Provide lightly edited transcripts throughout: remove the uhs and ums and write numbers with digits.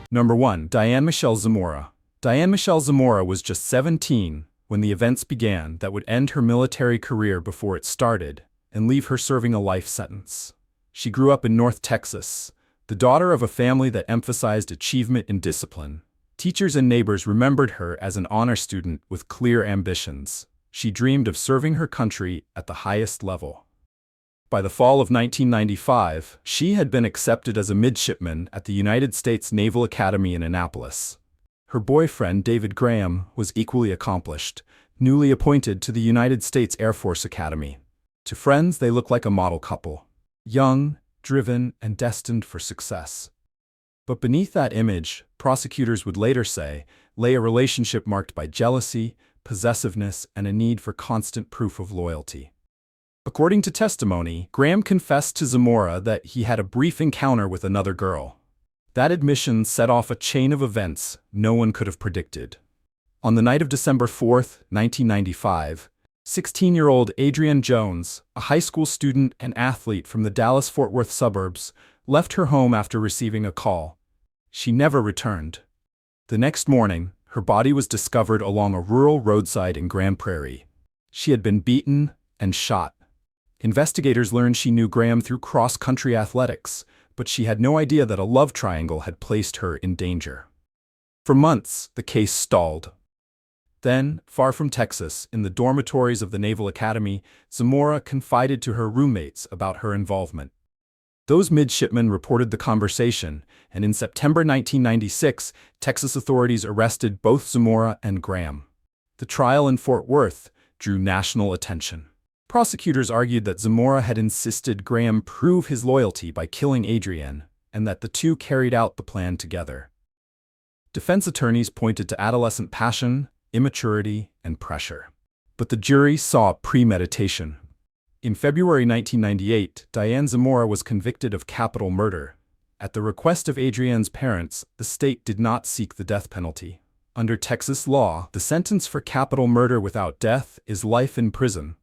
Number 1. Diane Zamora. Diane Zamora was just 17 when the events began that would end her military career before it started and leave her serving a life sentence. She grew up in North Texas, the daughter of a family that emphasized achievement and discipline. Teachers and neighbors remembered her as an honor student with clear ambitions. She dreamed of serving her country at the highest level. By the fall of 1995, she had been accepted as a midshipman at the United States Naval Academy in Annapolis. Her boyfriend, David Graham, was equally accomplished, newly appointed to the United States Air Force Academy. To friends, they looked like a model couple, young, driven, and destined for success. But beneath that image, prosecutors would later say, lay a relationship marked by jealousy, possessiveness, and a need for constant proof of loyalty. According to testimony, Graham confessed to Zamora that he had a brief encounter with another girl. That admission set off a chain of events no one could have predicted. On the night of December 4, 1995, 16-year-old Adrienne Jones, a high school student and athlete from the Dallas-Fort Worth suburbs, left her home after receiving a call. She never returned. The next morning, her body was discovered along a rural roadside in Grand Prairie. She had been beaten and shot. Investigators learned she knew Graham through cross-country athletics, but she had no idea that a love triangle had placed her in danger. For months, the case stalled. Then, far from Texas, in the dormitories of the Naval Academy, Zamora confided to her roommates about her involvement. Those midshipmen reported the conversation, and in September 1996, Texas authorities arrested both Zamora and Graham. The trial in Fort Worth drew national attention. Prosecutors argued that Zamora had insisted Graham prove his loyalty by killing Adrienne, and that the two carried out the plan together. Defense attorneys pointed to adolescent passion, immaturity, and pressure. But the jury saw premeditation. In February 1998, Diane Zamora was convicted of capital murder. At the request of Adrienne's parents, the state did not seek the death penalty. Under Texas law, the sentence for capital murder without death is life in prison,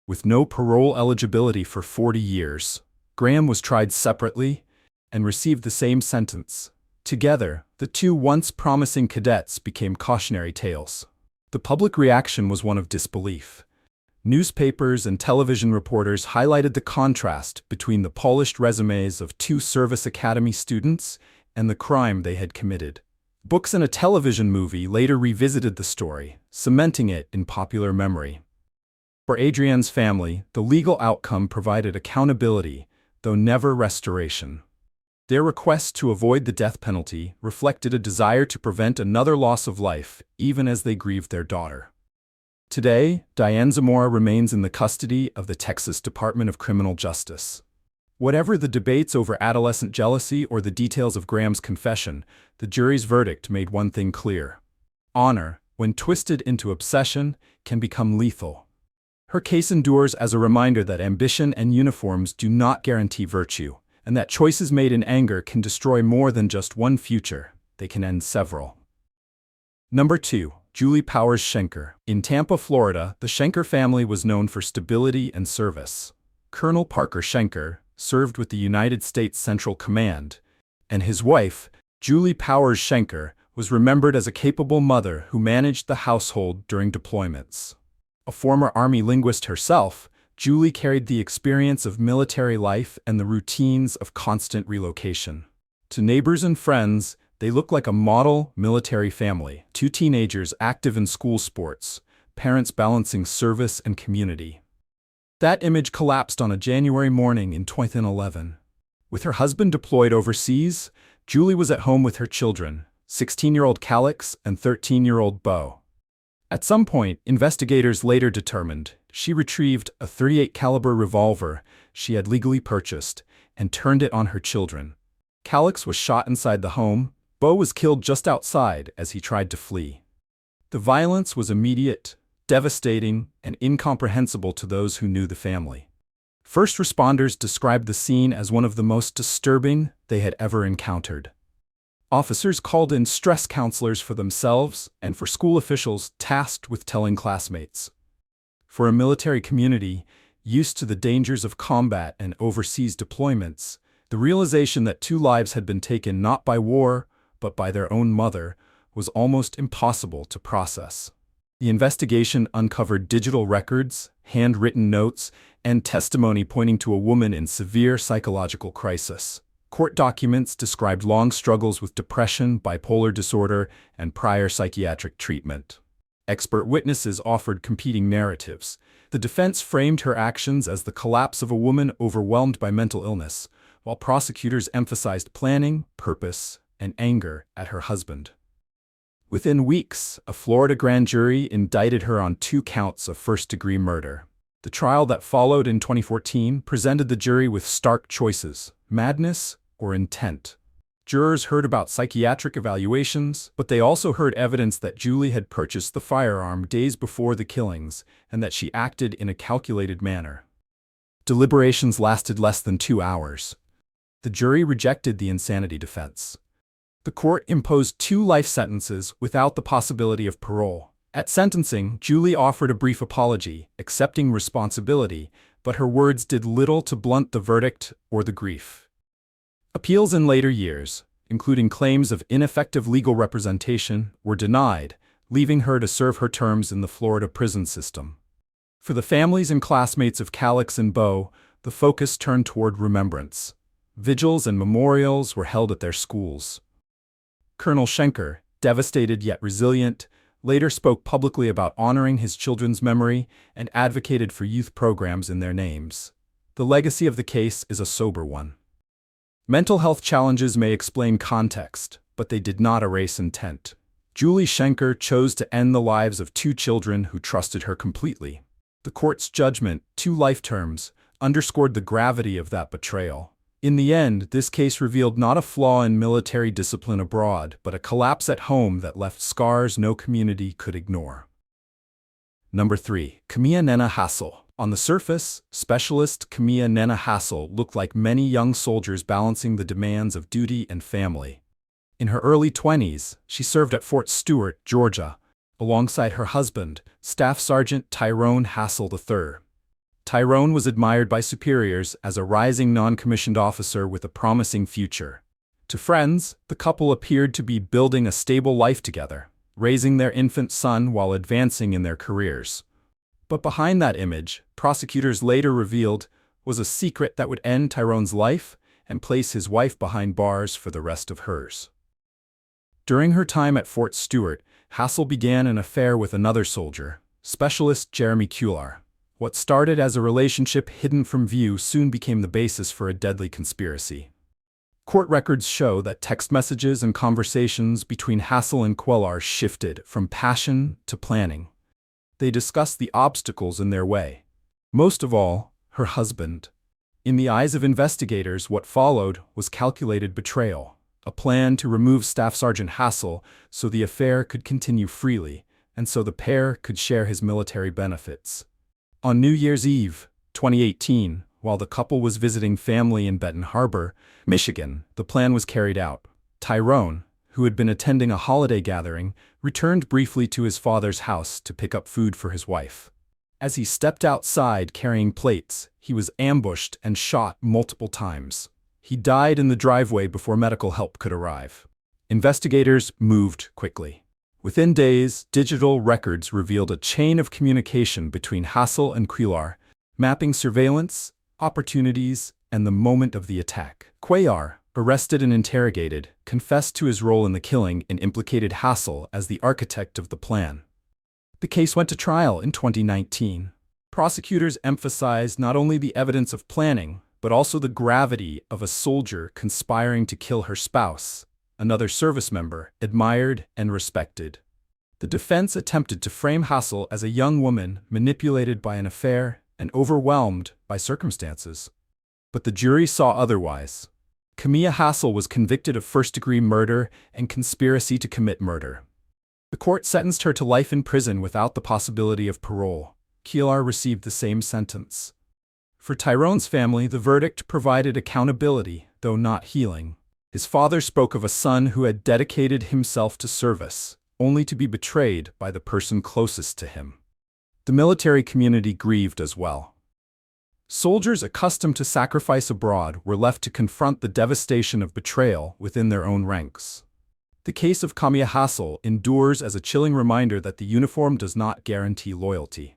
with no parole eligibility for 40 years. Graham was tried separately and received the same sentence. Together, the two once promising cadets became cautionary tales. The public reaction was one of disbelief. Newspapers and television reporters highlighted the contrast between the polished resumes of two service academy students and the crime they had committed. Books and a television movie later revisited the story, cementing it in popular memory. For Adrienne's family, the legal outcome provided accountability, though never restoration. Their request to avoid the death penalty reflected a desire to prevent another loss of life, even as they grieved their daughter. Today, Diane Zamora remains in the custody of the Texas Department of Criminal Justice. Whatever the debates over adolescent jealousy or the details of Graham's confession, the jury's verdict made one thing clear. Honor, when twisted into obsession, can become lethal. Her case endures as a reminder that ambition and uniforms do not guarantee virtue, and that choices made in anger can destroy more than just one future, they can end several. Number 2. Julie Powers Shenker. In Tampa, Florida, the Shenker family was known for stability and service. Colonel Parker Shenker served with the United States Central Command, and his wife, Julie Powers Shenker, was remembered as a capable mother who managed the household during deployments. A former Army linguist herself, Julie carried the experience of military life and the routines of constant relocation. To neighbors and friends, they looked like a model military family, two teenagers active in school sports, parents balancing service and community. That image collapsed on a January morning in 2011. With her husband deployed overseas, Julie was at home with her children, 16-year-old Calix and 13-year-old Beau. At some point, investigators later determined she retrieved a .38 caliber revolver she had legally purchased and turned it on her children. Calix was shot inside the home. Beau was killed just outside as he tried to flee. The violence was immediate, devastating, and incomprehensible to those who knew the family. First responders described the scene as one of the most disturbing they had ever encountered. Officers called in stress counselors for themselves and for school officials tasked with telling classmates. For a military community used to the dangers of combat and overseas deployments, the realization that two lives had been taken not by war, but by their own mother, was almost impossible to process. The investigation uncovered digital records, handwritten notes, and testimony pointing to a woman in severe psychological crisis. Court documents described long struggles with depression, bipolar disorder, and prior psychiatric treatment. Expert witnesses offered competing narratives. The defense framed her actions as the collapse of a woman overwhelmed by mental illness, while prosecutors emphasized planning, purpose, and anger at her husband. Within weeks, a Florida grand jury indicted her on 2 counts of first-degree murder. The trial that followed in 2014 presented the jury with stark choices: madness or intent. Jurors heard about psychiatric evaluations, but they also heard evidence that Julie had purchased the firearm days before the killings and that she acted in a calculated manner. Deliberations lasted less than 2 hours. The jury rejected the insanity defense. The court imposed 2 life sentences without the possibility of parole. At sentencing, Julie offered a brief apology, accepting responsibility, but her words did little to blunt the verdict or the grief. Appeals in later years, including claims of ineffective legal representation, were denied, leaving her to serve her terms in the Florida prison system. For the families and classmates of Calix and Beau, the focus turned toward remembrance. Vigils and memorials were held at their schools. Colonel Shenker, devastated yet resilient, later spoke publicly about honoring his children's memory and advocated for youth programs in their names. The legacy of the case is a sober one. Mental health challenges may explain context, but they did not erase intent. Julie Shenker chose to end the lives of 2 children who trusted her completely. The court's judgment, 2 life terms, underscored the gravity of that betrayal. In the end, this case revealed not a flaw in military discipline abroad, but a collapse at home that left scars no community could ignore. Number 3. Kamiya Hassel. On the surface, Specialist Kamiya Hassel looked like many young soldiers balancing the demands of duty and family. In her early 20s, she served at Fort Stewart, Georgia, alongside her husband, Staff Sergeant Tyrone Hassel III. Tyrone was admired by superiors as a rising non-commissioned officer with a promising future. To friends, the couple appeared to be building a stable life together, raising their infant son while advancing in their careers. But behind that image, prosecutors later revealed, was a secret that would end Tyrone's life and place his wife behind bars for the rest of hers. During her time at Fort Stewart, Hassel began an affair with another soldier, Specialist Jeremy Cuellar. What started as a relationship hidden from view soon became the basis for a deadly conspiracy. Court records show that text messages and conversations between Hassel and Cuellar shifted from passion to planning. They discussed the obstacles in their way. Most of all, her husband. In the eyes of investigators, what followed was calculated betrayal, a plan to remove Staff Sergeant Hassel so the affair could continue freely, and so the pair could share his military benefits. On New Year's Eve, 2018, while the couple was visiting family in Benton Harbor, Michigan, the plan was carried out. Tyrone, who had been attending a holiday gathering, returned briefly to his father's house to pick up food for his wife. As he stepped outside carrying plates, he was ambushed and shot multiple times. He died in the driveway before medical help could arrive. Investigators moved quickly. Within days, digital records revealed a chain of communication between Hassel and Cuellar, mapping surveillance, opportunities, and the moment of the attack. Cuellar, arrested and interrogated, confessed to his role in the killing and implicated Hassel as the architect of the plan. The case went to trial in 2019. Prosecutors emphasized not only the evidence of planning, but also the gravity of a soldier conspiring to kill her spouse, another service member, admired and respected. The defense attempted to frame Hassel as a young woman manipulated by an affair and overwhelmed by circumstances. But the jury saw otherwise. Kamiya Hassel was convicted of first-degree murder and conspiracy to commit murder. The court sentenced her to life in prison without the possibility of parole. Cuellar received the same sentence. For Tyrone's family, the verdict provided accountability, though not healing. His father spoke of a son who had dedicated himself to service, only to be betrayed by the person closest to him. The military community grieved as well. Soldiers accustomed to sacrifice abroad were left to confront the devastation of betrayal within their own ranks. The case of Kamiya Hassel endures as a chilling reminder that the uniform does not guarantee loyalty.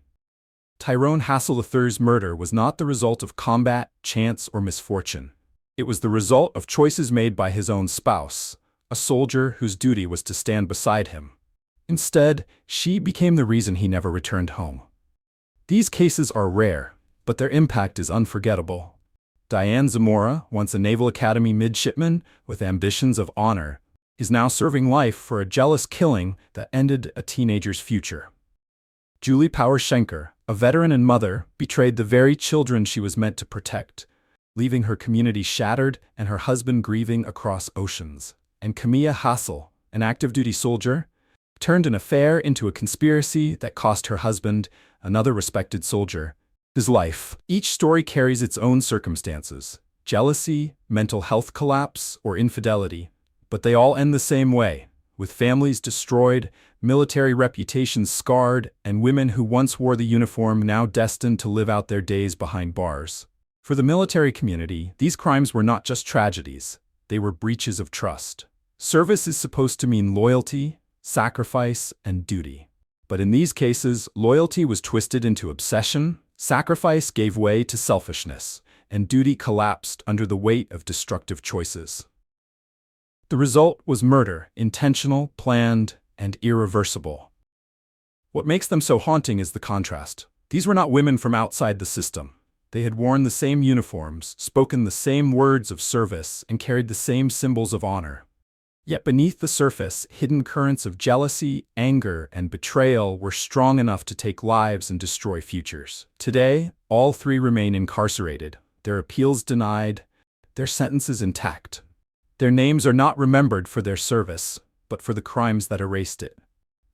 Tyrone Hassel III's murder was not the result of combat, chance, or misfortune. It was the result of choices made by his own spouse, a soldier whose duty was to stand beside him. Instead, she became the reason he never returned home. These cases are rare, but their impact is unforgettable. Diane Zamora, once a Naval Academy midshipman with ambitions of honor, is now serving life for a jealous killing that ended a teenager's future. Powers Shenker, a veteran and mother, betrayed the very children she was meant to protect, leaving her community shattered and her husband grieving across oceans. And Kamiya Hassel, an active-duty soldier, turned an affair into a conspiracy that cost her husband, another respected soldier, his life. Each story carries its own circumstances: jealousy, mental health collapse, or infidelity. But they all end the same way, with families destroyed, military reputations scarred, and women who once wore the uniform now destined to live out their days behind bars. For the military community, these crimes were not just tragedies, they were breaches of trust. Service is supposed to mean loyalty, sacrifice, and duty. But in these cases, loyalty was twisted into obsession, sacrifice gave way to selfishness, and duty collapsed under the weight of destructive choices. The result was murder, intentional, planned, and irreversible. What makes them so haunting is the contrast. These were not women from outside the system. They had worn the same uniforms, spoken the same words of service, and carried the same symbols of honor. Yet beneath the surface, hidden currents of jealousy, anger, and betrayal were strong enough to take lives and destroy futures. Today, all three remain incarcerated, their appeals denied, their sentences intact. Their names are not remembered for their service, but for the crimes that erased it.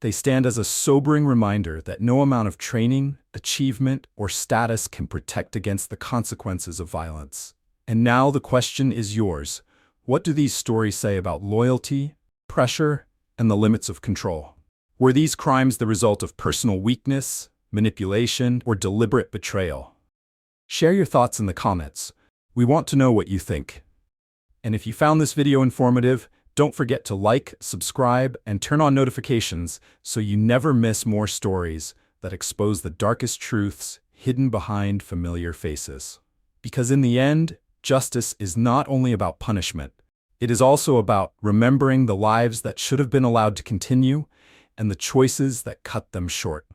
They stand as a sobering reminder that no amount of training, achievement, or status can protect against the consequences of violence. And now the question is yours. What do these stories say about loyalty, pressure, and the limits of control? Were these crimes the result of personal weakness, manipulation, or deliberate betrayal? Share your thoughts in the comments. We want to know what you think. And if you found this video informative, don't forget to like, subscribe, and turn on notifications so you never miss more stories that expose the darkest truths hidden behind familiar faces. Because in the end, justice is not only about punishment, it is also about remembering the lives that should have been allowed to continue and the choices that cut them short.